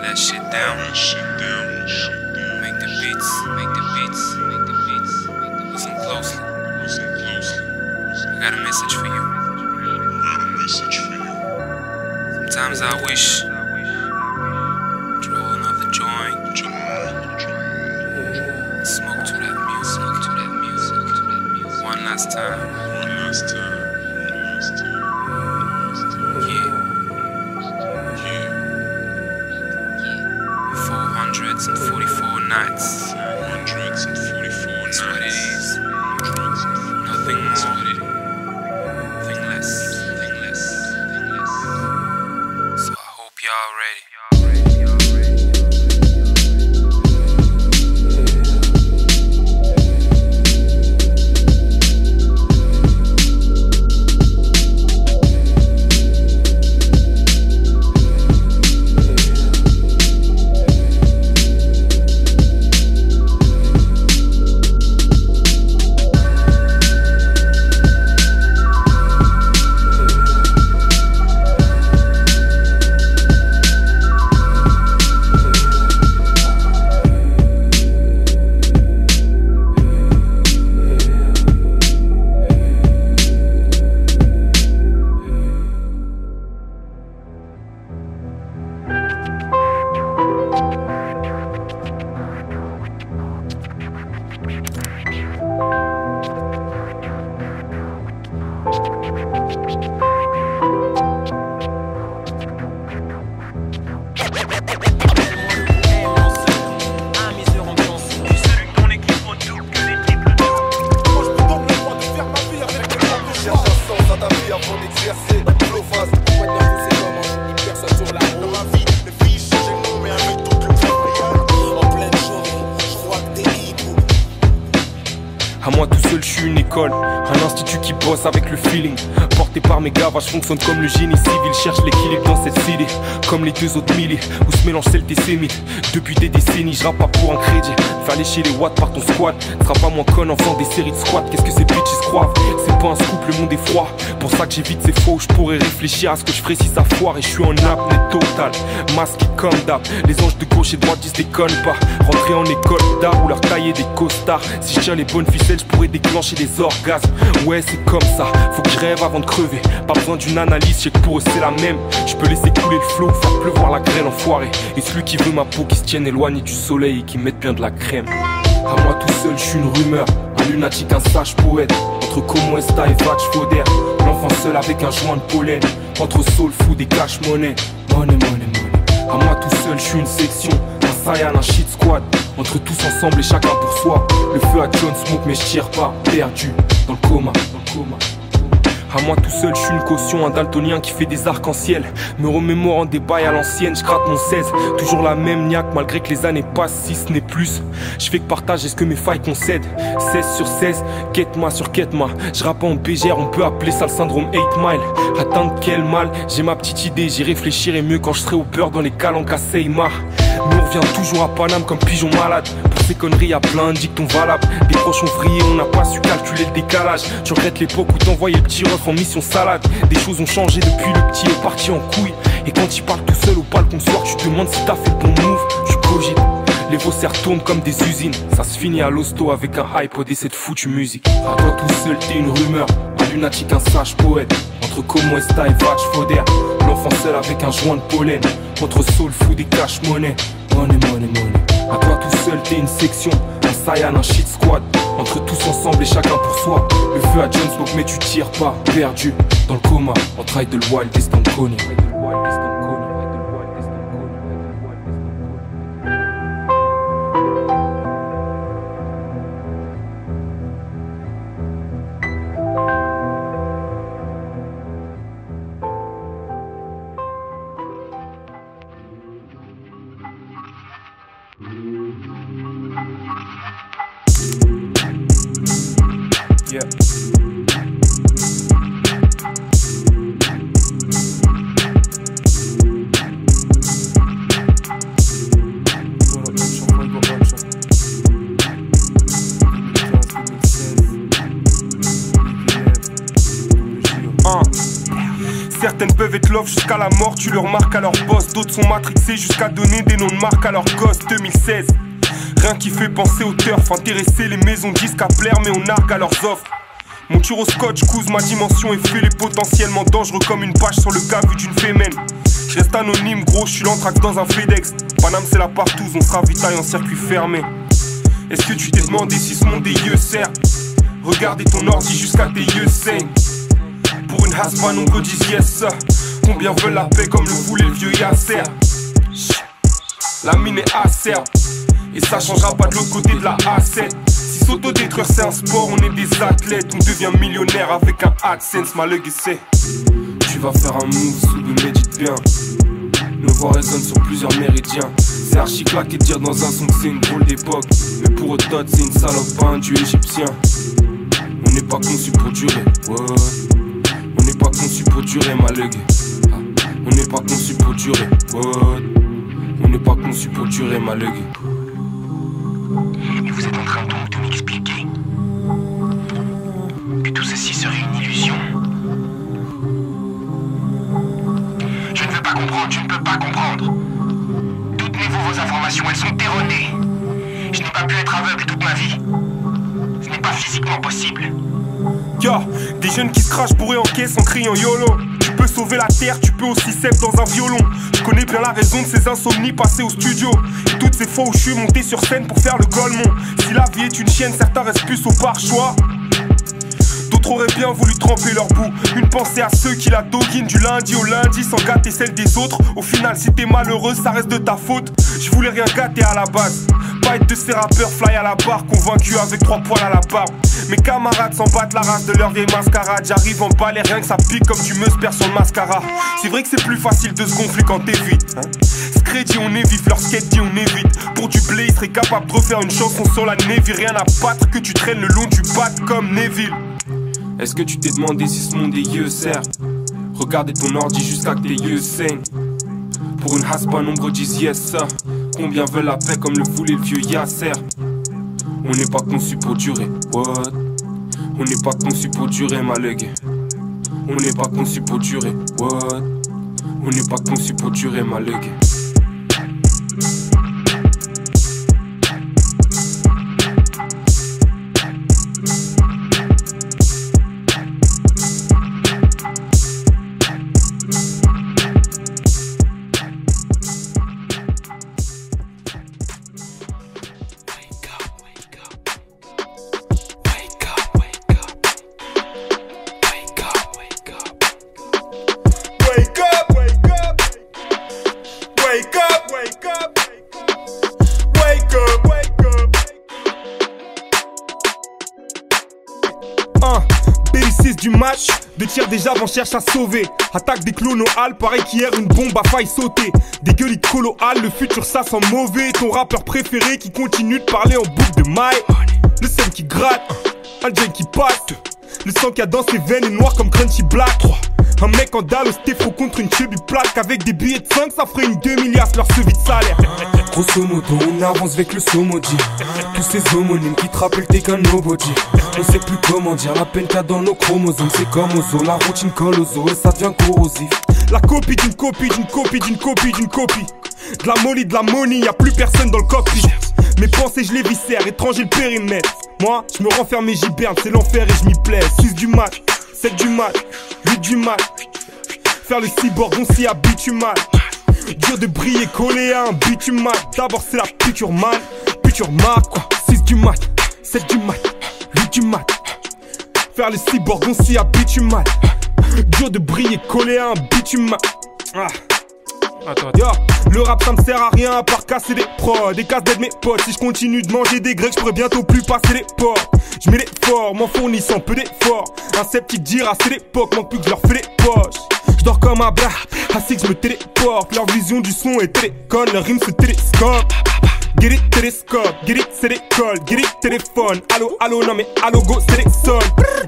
that shit down. Make the beats. Listen closely. I got a message for you. Sometimes I wish to roll another joint. Smoke to that music. One last time. Yeah. 444 nights. That's what it is. Nothing more. Nothing less. So I hope y'all ready. À moi tout seul, je suis une école, un institut qui bosse avec le feeling. Porté par mes gars, je fonctionne comme le génie civil. Cherche l'équilibre dans cette cité, comme les deux autres milliers où se mélange celle et sémites. Depuis des décennies, je rappe pas pour un crédit. Fais lécher les watts par ton squad. Seras pas moins con en faisant des séries de squats. Qu'est-ce que ces bitches croient? C'est pas un scoop, le monde est froid. Pour ça que j'évite ces faux, je pourrais réfléchir à ce que je ferais si ça foire. Et je suis en apnée totale, masqué comme d'hab. Les anges de gauche et droite disent déconne pas. Rentrer en école d'art ou leur tailler des costards. Si je tiens les bonnes ficelles, je pourrais déclencher des orgasmes. Ouais, c'est comme ça, faut que je rêve avant de crever. Pas besoin d'une analyse, je sais que pour eux c'est la même. Je peux laisser couler le flot, faire pleuvoir la graine enfoirée. Et celui qui veut ma peau, qui se tienne éloigné du soleil et qui mette bien de la crème. À moi tout seul, je suis une rumeur, un lunatique, un sage poète. Entre Como Esta et Vache Fauder, l'enfant seul avec un joint de pollen. Entre soul food et cash money. Money. À moi tout seul, je suis une section, un Saiyan, un shit squad. Entre tous ensemble et chacun pour soi. Le feu à John Smoke mais je tire pas. Perdu dans le coma. À moi tout seul, je suis une caution, un daltonien qui fait des arcs-en-ciel. Me remémorant des bails à l'ancienne, je gratte mon 16. Toujours la même niaque malgré que les années passent, si ce n'est plus. Je fais que partager ce que mes failles concèdent. 16 sur 16, quête-moi sur quête-moi. Je rappe en BGR, on peut appeler ça le syndrome 8 Mile. Atteindre quel mal, j'ai ma petite idée. J'y réfléchirai mieux quand je serai au beurre dans les calanques à Seymar. Mais on revient toujours à Paname comme pigeon malade. Pour ces conneries, y'a plein de dictons valables. Des proches ouvriers, on n'a pas su calculer le décalage. Tu regrettes l'époque où t'envoyais le petit ref en mission salade. Des choses ont changé depuis le petit est parti en couille. Et quand il parle tout seul au balcon le soir, tu te demandes si t'as fait le bon move. Tu cogites. Les faussaires tournent comme des usines. Ça se finit à l'hosto avec un iPod et cette foutue musique. À toi tout seul, t'es une rumeur, un lunatique, un sage poète. Entre Como Esta et Vache Fauder, l'enfant seul avec un joint de pollen. Entre soul food et cash money. Money. À toi tout seul, t'es une section, un Saiyan, un shit squad. Entre tous ensemble et chacun pour soi. Le feu à John Smoke mais tu tires pas. Perdu dans le coma, on traille de Wild et Stanconi. Yeah. peuvent être love jusqu'à la mort, tu leur marques à leur boss. D'autres sont matrixés jusqu'à donner des noms de marques à leurs gosses. 2016, rien qui fait penser au turf. Intéresser les maisons disques à plaire, mais on nargue à leurs offres. Mon tir au scotch couse ma dimension et fait les potentiellement dangereux comme une page sur le cas vu d'une fémène. Je reste anonyme, gros, je suis l'anthrax dans un FedEx. Paname c'est la partouze, on se ravitaille en circuit fermé. Est-ce que tu t'es demandé si ce monde des yeux sert? Regardez ton ordi jusqu'à tes yeux saignent. Pour une haspa, nombre disent yes sir. Combien veulent la paix comme le voulait le vieux Yasser? La mine est acerbe et ça changera pas de l'autre côté de la A7. Si s'autodétruire c'est un sport, on est des athlètes. On devient millionnaire avec un AdSense, ma legacy. Tu vas faire un move sous le médite bien. Nos voix résonnent sur plusieurs méridiens. C'est archi claqué de dire dans un son que c'est une drôle d'époque. Mais pour autant c'est une salope, pas un dieu égyptien. On n'est pas conçu pour durer, what? On n'est pas conçu pour durer, ma legue. On n'est pas conçu pour durer, what? On n'est pas conçu pour durer, ma legue. Et vous êtes en train donc de m'expliquer que tout ceci serait une illusion. Je ne veux pas comprendre, je ne peux pas comprendre. Soutenez-vous vos informations, elles sont erronées. Je n'ai pas pu être aveugle toute ma vie. Ce n'est pas physiquement possible. Yo, des jeunes qui se crachent bourrés en caisse en criant YOLO. Tu peux sauver la terre, tu peux aussi sève dans un violon. Je connais bien la raison de ces insomnies passées au studio. Et toutes ces fois où je suis monté sur scène pour faire le golemon. Si la vie est une chienne, certains restent plus au par-choix. D'autres auraient bien voulu tremper leur bout. Une pensée à ceux qui la doguinent du lundi au lundi sans gâter celle des autres. Au final, si t'es malheureux, ça reste de ta faute. Je voulais rien gâter à la base. Pas être de ces rappeurs fly à la barre, convaincus avec 3 poils à la barbe. Mes camarades s'en battent la race de leur vieille mascarade. J'arrive en balai, rien que ça pique comme du meuse-père sur le mascara. C'est vrai que c'est plus facile de se gonfler quand t'évites, hein. Scred dit on est vif, leur skate dit on évite. Pour du blé, ils seraient capables de refaire une chanson sur la Navy. Rien à battre que tu traînes le long du bat comme Neville. Est-ce que tu t'es demandé si ce monde des yeux sert? Regardez ton ordi jusqu'à que tes yeux saignent. Pour une haspa, nombre disent yes sir. Combien veulent la paix comme le voulait le vieux Yasser? On n'est pas conçu pour durer, what? On n'est pas conçu pour durer, ma legue. On n'est pas conçu pour durer, what? On n'est pas conçu pour durer, ma legue. Du match, 2 tirs déjà, on cherche à sauver. Attaque des clones au hall, pareil qu'hier une bombe a failli sauter. Des gueulites colo hall, le futur ça sent mauvais. Ton rappeur préféré qui continue de parler en boucle de maille. Le seum qui gratte, un jeune qui passe. Le sang qu'il y a dans ses veines est noir comme Crunchy Black. Un mec en dalle au stéphro contre une chubby plaque. Avec des billets de 5 ça ferait une demi-liard leur sevis de salaire. Grosso modo on avance avec le somodi. Tous ces homonymes qui te rappellent t'es qu'un nobody. On sait plus comment dire la peine qu'il y a dans nos chromosomes. C'est comme aux os, la routine colle aux os et ça devient corrosif. La copie d'une copie d'une copie d'une copie d'une copie. De la molly, de la money, y'a plus personne dans le cockpit. Mes pensées je les viscère, étranger le périmètre. Moi je me renferme et j'hiberne, c'est l'enfer et je m'y plais. 6 du mat, 7 du mat, 8 du mat. Faire le cyborg on s'y habitue mal. Dur de briller collé à un bitume mat. D'abord c'est la piqûre man, piqûre mat quoi. 6 du mat, 7 du mat, 8 du mat. Faire le cyborg on s'y habitue mal. Dur de briller collé à un bitume mat. Yo, le rap ça me sert à rien à part casser des prods, des casse d'aide mes potes. Si je continue de manger des grecs, je pourrais bientôt plus passer les portes. Je mets l'effort, m'en fournissant peu d'efforts. Un sceptique dira c'est l'époque, manque plus que je leur fais les poches. Je dors comme un bras, assis que je me téléporte. Leur vision du son est télécon, leur rime se télescope. Get it, télescope, get it, c'est l'école, get it, téléphone. Allo, allo, non mais allo, go, c'est les sols.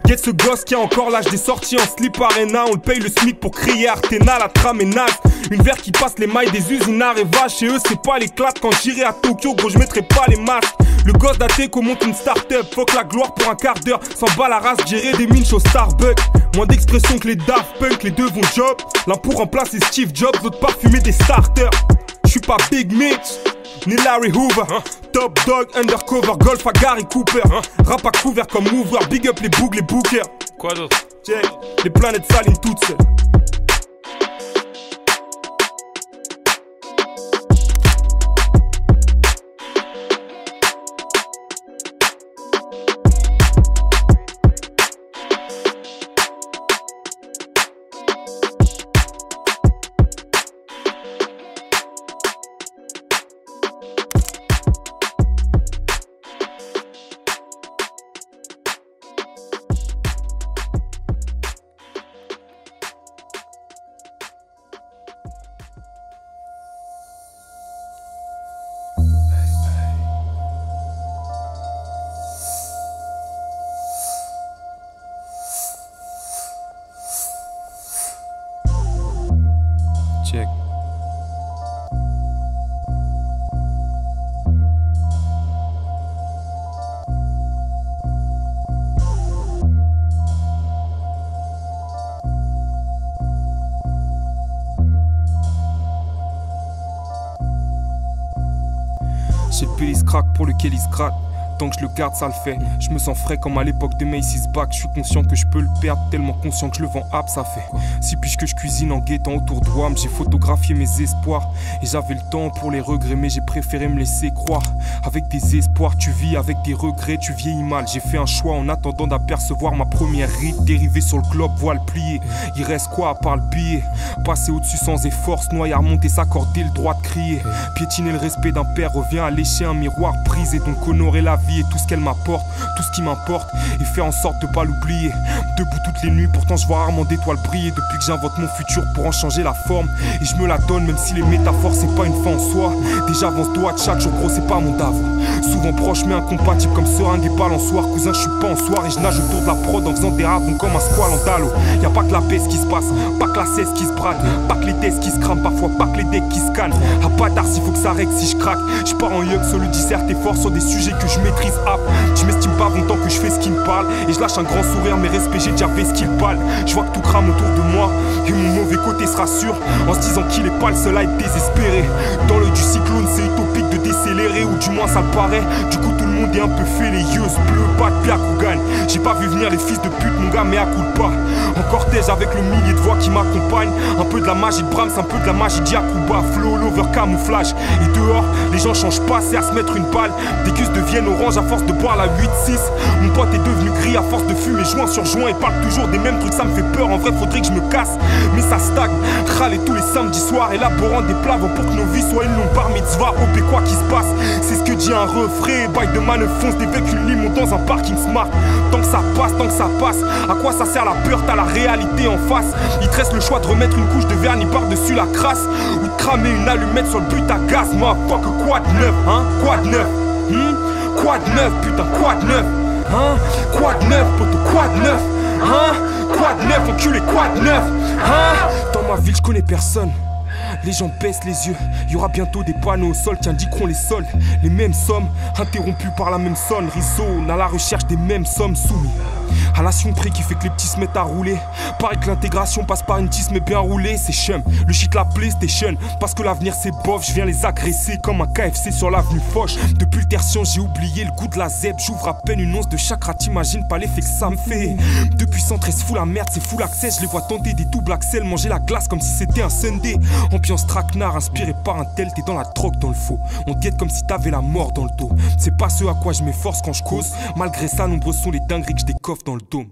Get ce gosse qui a encore l'âge des sorties en slip arena. On le paye le SMIC pour crier Artena, la trame est naze. Une verre qui passe les mailles des usines Areva. Chez eux c'est pas l'éclate, quand j'irai à Tokyo gros je mettrai pas les masques. Le gosse d'Ateco monte une start-up, fuck la gloire pour un quart d'heure. S'en bat la race, gérer des mines au Starbucks. Moins d'expression que les Daft Punk, les deux vont job. L'un pour remplacer Steve Jobs, l'autre parfumer des starters. J'suis pas Big Mitch, ni Larry Hoover, Top Dog, Undercover, Golf à Gary Cooper, Rap à couvert comme ouvreur, big up les bougs, les bookers. Quoi d'autre? Check, les planètes s'alignent toutes seules. Check. J'ai le pélis crack pour lequel il se gratte. Tant que je le garde, ça le fait. Je me sens frais comme à l'époque de Macy's Back. Je suis conscient que je peux le perdre, tellement conscient que je le vends hap, ça fait. Si puis que je cuisine en guettant autour de WAM, j'ai photographié mes espoirs. Et j'avais le temps pour les regrets, mais j'ai préféré me laisser croire. Avec des espoirs, tu vis, avec des regrets, tu vieillis mal. J'ai fait un choix en attendant d'apercevoir ma première ride. Dérivée sur le globe, voile pliée. Il reste quoi à part le billet? Passer au-dessus sans effort, se noyer à remonter, s'accorder le droit de crier. Piétiner le respect d'un père revient à lécher un miroir brisé. Donc honorer la vie et tout ce qu'elle m'apporte, tout ce qui m'importe, et faire en sorte de pas l'oublier. Debout toutes les nuits, pourtant je vois rarement d'étoiles briller. Depuis que j'invente mon futur pour en changer la forme, et je me la donne même si les métaphores c'est pas une fin en soi. Déjà avance doigt de chaque jour gros c'est pas mon davo. Souvent proche mais incompatible comme seringue et balançoire. Cousin je suis pas en soir et je nage autour de la prod en faisant des ravons comme un squal en dalo. Y'a pas que la baisse qui se passe, pas que la cesse qui se brade, pas que les tests qui se crament, parfois pas que les decks qui se calment. À pas tard s'il faut que ça règle si je craque. Je pars en yug, solo disserte et fort sur des sujets que je maîtrise. Je m'estime pas bon tant que je fais ce qui me parle. Et je lâche un grand sourire, mais respect, j'ai déjà fait ce qu'il parle. Je vois que tout crame autour de moi, et mon mauvais côté se rassure en se disant qu'il est pas le seul à être désespéré. Dans l'œil du cyclone, c'est utopique de décélérer, ou du moins ça le paraît. Du coup tout le monde est un peu fait, les yeux bleus, pas de piac ou gagne. J'ai pas vu venir les fils de pute, mon gars, mais à coup de pas. En cortège avec le millier de voix qui m'accompagnent. Un peu de la magie de Brahms, un peu de la magie d'Yakuba. Flow, lover, camouflage. Et dehors, les gens changent pas, c'est à se mettre une balle. Des cuisses deviennent orange à force de boire la 8-6. Mon pote est devenu gris à force de fumer joint sur joint. Et parle toujours des mêmes trucs, ça me fait peur. En vrai faudrait que je me casse, mais ça stagne. Râler tous les samedis soirs, élaborant des plats pour que nos vies soient une longue bar mitzvah. OP quoi qui se passe, c'est ce que dit un refrain. Bail de manœuvre fonce des véhicules limo dans un parking smart. Tant que ça passe, à quoi ça sert la peur, t'as la réalité en face. Il te reste le choix de remettre une couche de vernis par-dessus la crasse, ou de cramer une allumette sur le but à gaz. Moi, fuck quoi de neuf, hein, quoi de neuf, quoi de neuf, putain, quoi de neuf, hein, quoi de neuf, poto, quoi de neuf, hein, quoi de neuf, enculé, quoi de neuf, hein. Dans ma ville, je connais personne. Les gens baissent les yeux, il y aura bientôt des panneaux au sol qui indiqueront les soldes. Les mêmes sommes, interrompues par la même sonnerie. Zone à la recherche des mêmes sommes soumis à la près qui fait que les petits se mettent à rouler. Pareil que l'intégration passe par une tisse mais bien roulée. C'est chum, le shit la PlayStation. Parce que l'avenir c'est bof, je viens les agresser comme un KFC sur l'avenue Foch. Depuis le tertian j'ai oublié le goût de la zeb. J'ouvre à peine une once de chakra, t'imagines pas l'effet que ça me fait. Depuis 113 fou la merde, c'est full access. Je les vois tenter des doubles axels, manger la glace comme si c'était un Sunday. Ambiance traquenard inspiré par un tel, t'es dans la drogue dans le faux. On te guette comme si t'avais la mort dans le dos. C'est pas ce à quoi je m'efforce quand je cause. Malgré ça, nombreux sont les dingueries que je décoffre dans le dôme.